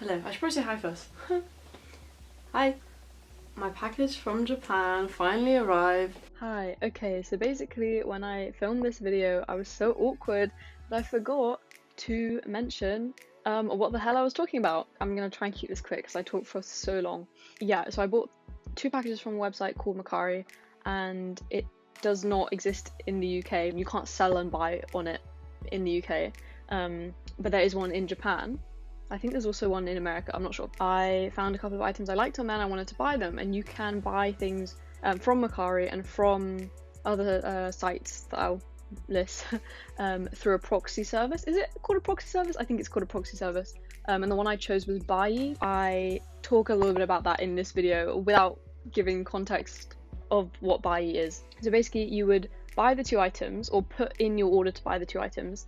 Hello, I should probably say hi first. Hi. My package from Japan finally arrived. Hi, okay, so basically when I filmed this video, I was so awkward that I forgot to mention what the hell I was talking about. I'm gonna try and keep this quick because I talked for so long. Yeah, so I bought 2 packages from a website called Mercari, and it does not exist in the UK. You can't sell and buy on it in the UK, but there is one in Japan. I think there's also one in America, I'm not sure. I found a couple of items I liked on there and I wanted to buy them, and you can buy things from Mercari and from other sites that I'll list through a proxy service. Is it called a proxy service? I think it's called a proxy service. And the one I chose was Buyee. I talk a little bit about that in this video without giving context of what Buyee is. So basically you would buy the 2 items or put in your order to buy the 2 items.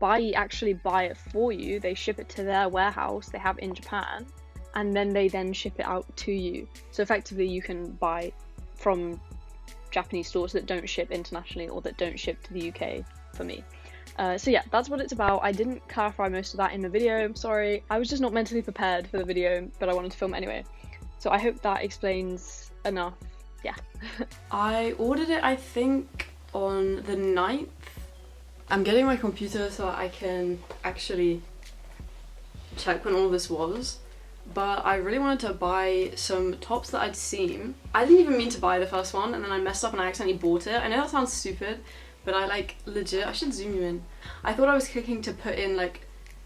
Buyee actually buy it for you. They ship it to their warehouse they have in Japan, and then they ship it out to you. So effectively you can buy from Japanese stores that don't ship internationally or that don't ship to the UK for me. So yeah, that's what it's about. I didn't clarify most of that in the video, I'm sorry. I was just not mentally prepared for the video, but I wanted to film it anyway. So I hope that explains enough. Yeah. I ordered it, I think, on the 9th. I'm getting my computer so I can actually check when all this was. But I really wanted to buy some tops that I'd seen. I didn't even mean to buy the first one, and then I messed up and I accidentally bought it. I know that sounds stupid, but I legit, I should zoom you in. I thought I was clicking to put in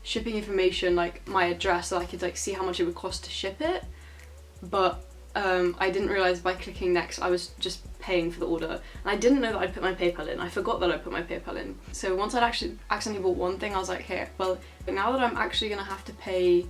shipping information, my address, so I could see how much it would cost to ship it. But I didn't realise by clicking next I was just paying for the order, and I didn't know that I'd put my PayPal in. I forgot that I put my PayPal in. So once I'd actually accidentally bought one thing, I was like, hey, well, now that I'm actually gonna have to pay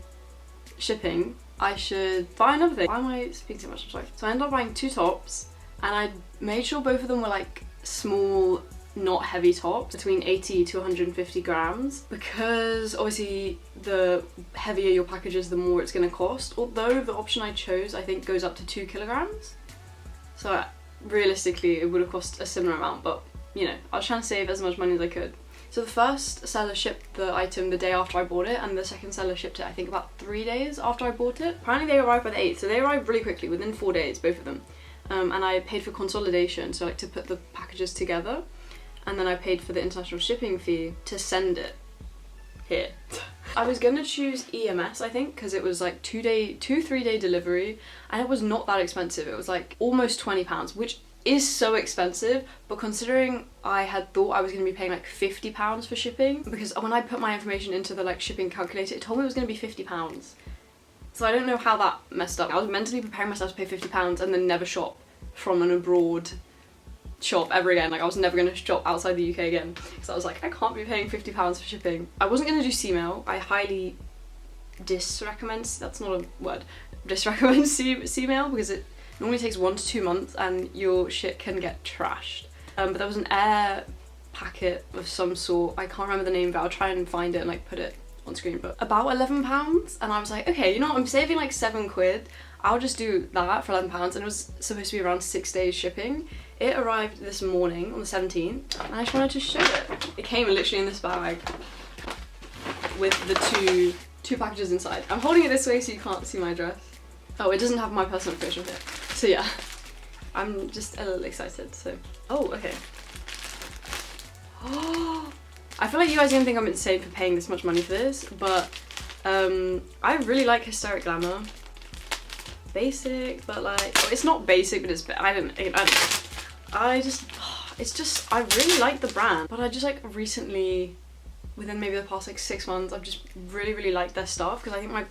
shipping, I should buy another thing. Why am I speaking so much? I'm sorry. So I ended up buying 2 tops, and I made sure both of them were small, not heavy tops, between 80 to 150 grams, because obviously the heavier your package is, the more it's going to cost, although the option I chose I think goes up to 2 kilograms. So realistically it would have cost a similar amount, but you know, I was trying to save as much money as I could. So the first seller shipped the item the day after I bought it, and the second seller shipped it I think about 3 days after I bought it. Apparently they arrived by the 8th, so they arrived really quickly, within 4 days, both of them. And I paid for consolidation, so to put the packages together, and then I paid for the international shipping fee to send it here. I was gonna choose EMS, I think, because it was 2-3 day delivery, and it was not that expensive. It was almost £20, which is so expensive, but considering I had thought I was going to be paying £50 for shipping, because when I put my information into the shipping calculator, it told me it was going to be £50. So I don't know how that messed up. I was mentally preparing myself to pay £50 and then never shop from an abroad shop ever again. I was never going to shop outside the UK again, because I was like, I can't be paying £50 for shipping. I wasn't going to do C-mail. I highly disrecommend, that's not a word, disrecommend C-mail, because it normally takes 1 to 2 months and your shit can get trashed. But there was an air packet of some sort, I can't remember the name, but I'll try and find it and put it on screen, but about £11, and I was like, okay, you know what, I'm saving £7, I'll just do that for £11, and it was supposed to be around 6 days shipping. It arrived this morning on the 17th, and I just wanted to show it. It came literally in this bag with the two packages inside. I'm holding it this way so you can't see my address. Oh, it doesn't have my personal information here. So yeah, I'm just a little excited, so. Oh, okay. Oh, I feel like you guys are gonna think I'm insane for paying this much money for this, but I really like Hysteric Glamour. Basic, but it's not basic, but it's, I don't know. I really like the brand, but I just recently, within maybe the past 6 months, I've just really liked their stuff, because I think my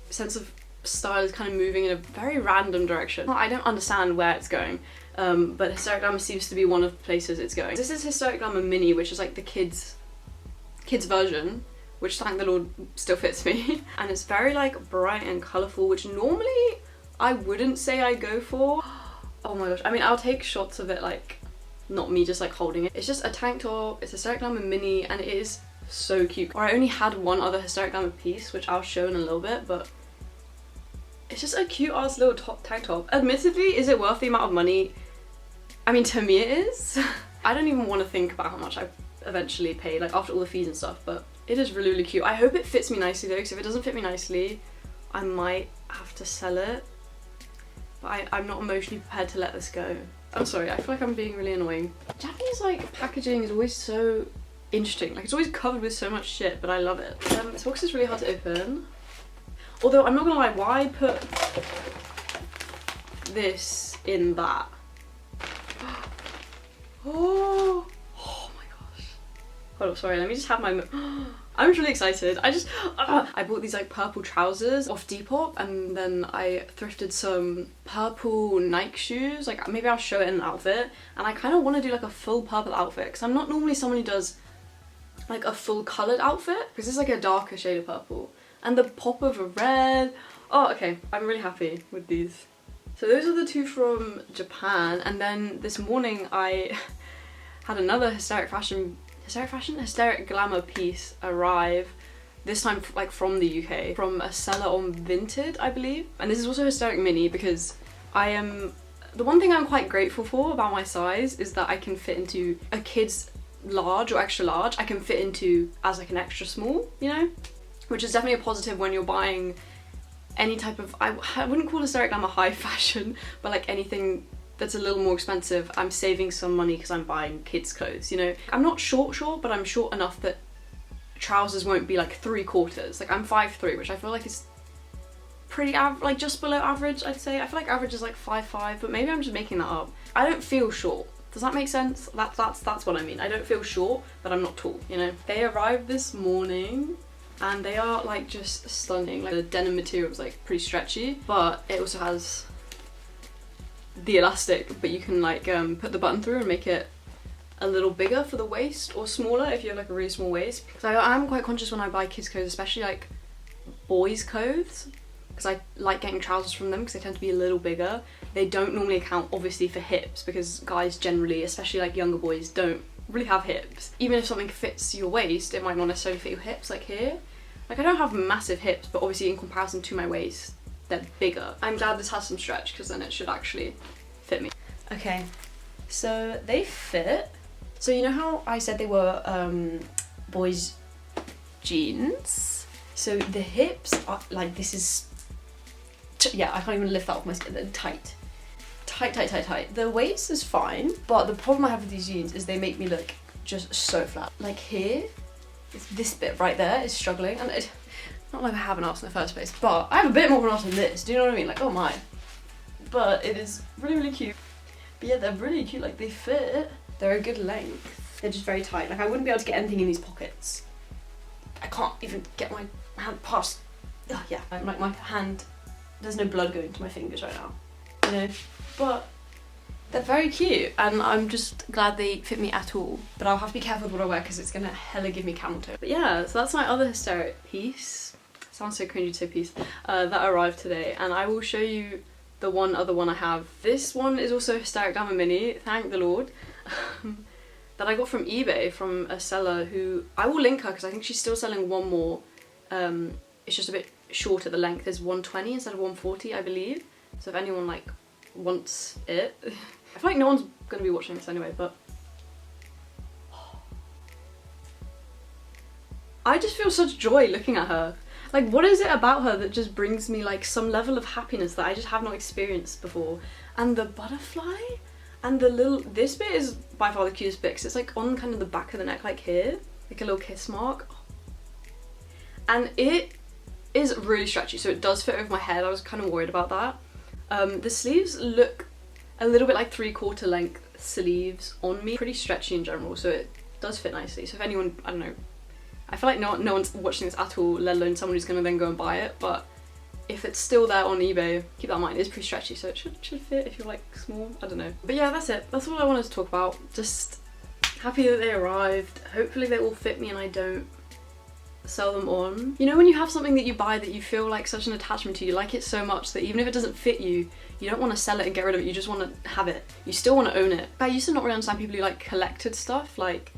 sense of style is kind of moving in a very random direction. I don't understand where it's going, but Hysteric Glamour seems to be one of the places it's going. This is Hysteric Glamour Mini, which is the kids version, which thank the Lord still fits me. And it's very bright and colourful, which normally I wouldn't say I go for. Oh my gosh, I mean, I'll take shots of it not me just holding it. It's just a tank top, it's a Hysteric Glamour Mini, and it is so cute. Or I only had one other Hysteric Glamour piece, which I'll show in a little bit, but it's just a cute ass little tank top. Admittedly, is it worth the amount of money? I mean, to me it is. I don't even want to think about how much I eventually pay, after all the fees and stuff, but it is really cute. I hope it fits me nicely though, because if it doesn't fit me nicely, I might have to sell it, but I'm not emotionally prepared to let this go. I'm sorry, I feel like I'm being really annoying. Japanese like packaging is always so interesting. Like it's always covered with so much shit, but I love it. This box is really hard to open. Although I'm not gonna lie, why put this in that? Oh my gosh. Hold up, sorry, let me just have my I'm just really excited. I bought these like purple trousers off Depop, and then I thrifted some purple Nike shoes. Like maybe I'll show it in an outfit, and I kind of want to do like a full purple outfit because I'm not normally someone who does like a full coloured outfit, because this is like a darker shade of purple. And the pop of a red. Oh, okay, I'm really happy with these. So those are the two from Japan, and then this morning I had another Hysteric Glamour piece arrive, this time like from the UK, from a seller on Vinted, I believe. And this is also Hysteric Mini, because the one thing I'm quite grateful for about my size is that I can fit into a kid's large or extra large. I can fit into as like an extra small, you know? Which is definitely a positive when you're buying any type of, I wouldn't call Hysteric Glamour high fashion, but like anything that's a little more expensive, I'm saving some money because I'm buying kids' clothes, you know? I'm not short, but I'm short enough that trousers won't be like 3/4. Like I'm 5'3", which I feel like is pretty like just below average, I'd say. I feel like average is like 5'5", but maybe I'm just making that up. I don't feel short. Does that make sense? That's what I mean. I don't feel short, but I'm not tall, you know? They arrived this morning, and they are like just stunning. Like the denim material is like pretty stretchy, but it also has the elastic, but you can like put the button through and make it a little bigger for the waist, or smaller if you have like a really small waist. So I'm quite conscious when I buy kids clothes, especially like boys clothes, because I like getting trousers from them because they tend to be a little bigger. They don't normally account obviously for hips, because guys generally, especially like younger boys, don't really have hips. Even if something fits your waist, it might not necessarily fit your hips, like here. Like I don't have massive hips, but obviously in comparison to my waist, they're bigger. I'm glad this has some stretch, because then it should actually fit me. Okay, so they fit. So you know how I said they were boys jeans? So the hips are like, this is, yeah, I can't even lift that off my skin. They're tight. Tight. The waist is fine, but the problem I have with these jeans is they make me look just so flat. Like here, this bit right there is struggling, and it's not like I have an arse in the first place, but I have a bit more of an arse than this, do you know what I mean? Like, oh my. But it is really cute. But yeah, they're really cute, like they fit. They're a good length. They're just very tight. Like I wouldn't be able to get anything in these pockets. I can't even get my hand past, oh yeah, like my hand, there's no blood going to my fingers right now, you know? But they're very cute, and I'm just glad they fit me at all. But I'll have to be careful with what I wear, because it's gonna hella give me camel toe. But yeah, so that's my other Hysteric piece. Sounds so cringy to say piece. That arrived today, and I will show you the other one I have. This one is also Hysteric Glamour Mini, thank the Lord. That I got from eBay from a seller who, I will link her because I think she's still selling one more. It's just a bit shorter, the length is 120 instead of 140, I believe. So if anyone like wants it, I feel like no one's gonna be watching this anyway, but I just feel such joy looking at her. Like, what is it about her that just brings me like some level of happiness that I just have not experienced before? And the butterfly and the little, this bit is by far the cutest bit because it's like on kind of the back of the neck, like here, like a little kiss mark. And it is really stretchy, so it does fit over my head. I was kind of worried about that. The sleeves look a little bit like 3/4 length sleeves on me. Pretty stretchy in general, so it does fit nicely. So if anyone, I don't know, I feel like no one's watching this at all, let alone someone who's gonna then go and buy it, but if it's still there on eBay, keep that in mind. It's pretty stretchy, so it should fit if you're like small, I don't know. But yeah, that's it. That's all I wanted to talk about. Just happy that they arrived. Hopefully they all fit me and I don't sell them on. You know when you have something that you buy that you feel like such an attachment to, you like it so much that even if it doesn't fit you, you don't want to sell it and get rid of it, you just want to have it. You still want to own it. I used to not really understand people who like collected stuff, like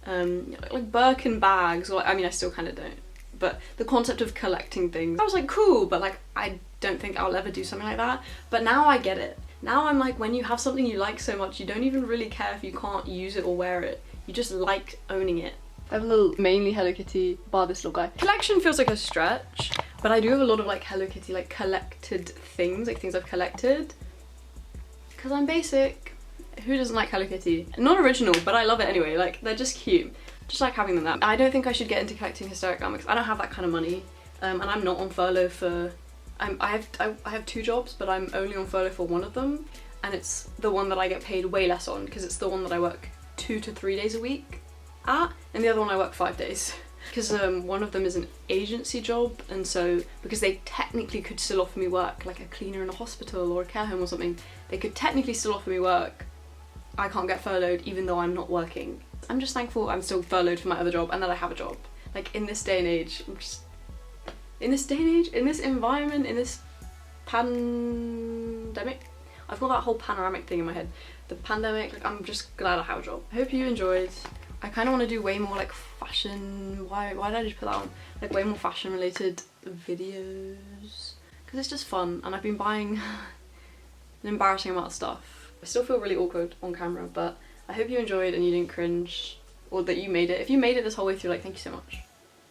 Birkin bags, or I mean I still kind of don't. But the concept of collecting things, I was like, cool, but like I don't think I'll ever do something like that. But now I get it. Now I'm like, when you have something you like so much, you don't even really care if you can't use it or wear it. You just like owning it. I have a little mainly Hello Kitty bar this little guy. Collection feels like a stretch, But I do have a lot of like Hello Kitty like collected things, like things I've collected. Because I'm basic. Who doesn't like Hello Kitty? Not original, but I love it anyway. Like, they're just cute. Just like having them there. I don't think I should get into collecting historic comics. I don't have that kind of money. And I'm not on furlough for... I have 2 jobs, but I'm only on furlough for one of them. And it's the one that I get paid way less on, because it's the one that I work 2 to 3 days a week at. And the other one I work 5 days. Because one of them is an agency job, and so because they technically could still offer me work, like a cleaner in a hospital or a care home or something, they could technically still offer me work. I can't get furloughed even though I'm not working. I'm just thankful I'm still furloughed for my other job and that I have a job. Like, in this day and age, in this environment, in this pandemic, I've got that whole panoramic thing in my head. The pandemic, like, I'm just glad I have a job. I hope you enjoyed. I kind of want to do way more like fashion, why did I just put that on? Like way more fashion related videos, because it's just fun, and I've been buying an embarrassing amount of stuff. I still feel really awkward on camera, but I hope you enjoyed and you didn't cringe, or that you made it. If you made it this whole way through, like, thank you so much.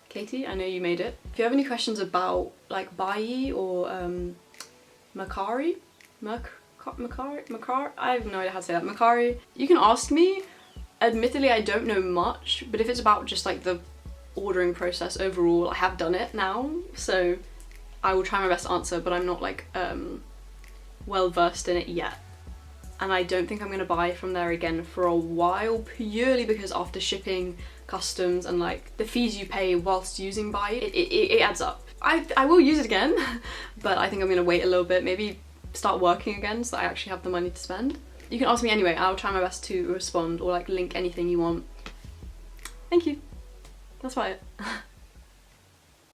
Katie, I know you made it. If you have any questions about like Bai or Mercari, I have no idea how to say that, Mercari, you can ask me. Admittedly, I don't know much, but if it's about just like the ordering process overall, I have done it now, so I will try my best to answer, but I'm not like well versed in it yet. And I don't think I'm gonna buy from there again for a while, purely because after shipping, customs, and like the fees you pay whilst using Bai, it adds up. I will use it again, but I think I'm gonna wait a little bit, maybe start working again so I actually have the money to spend. You can ask me anyway, I'll try my best to respond or like link anything you want. Thank you. That's about it.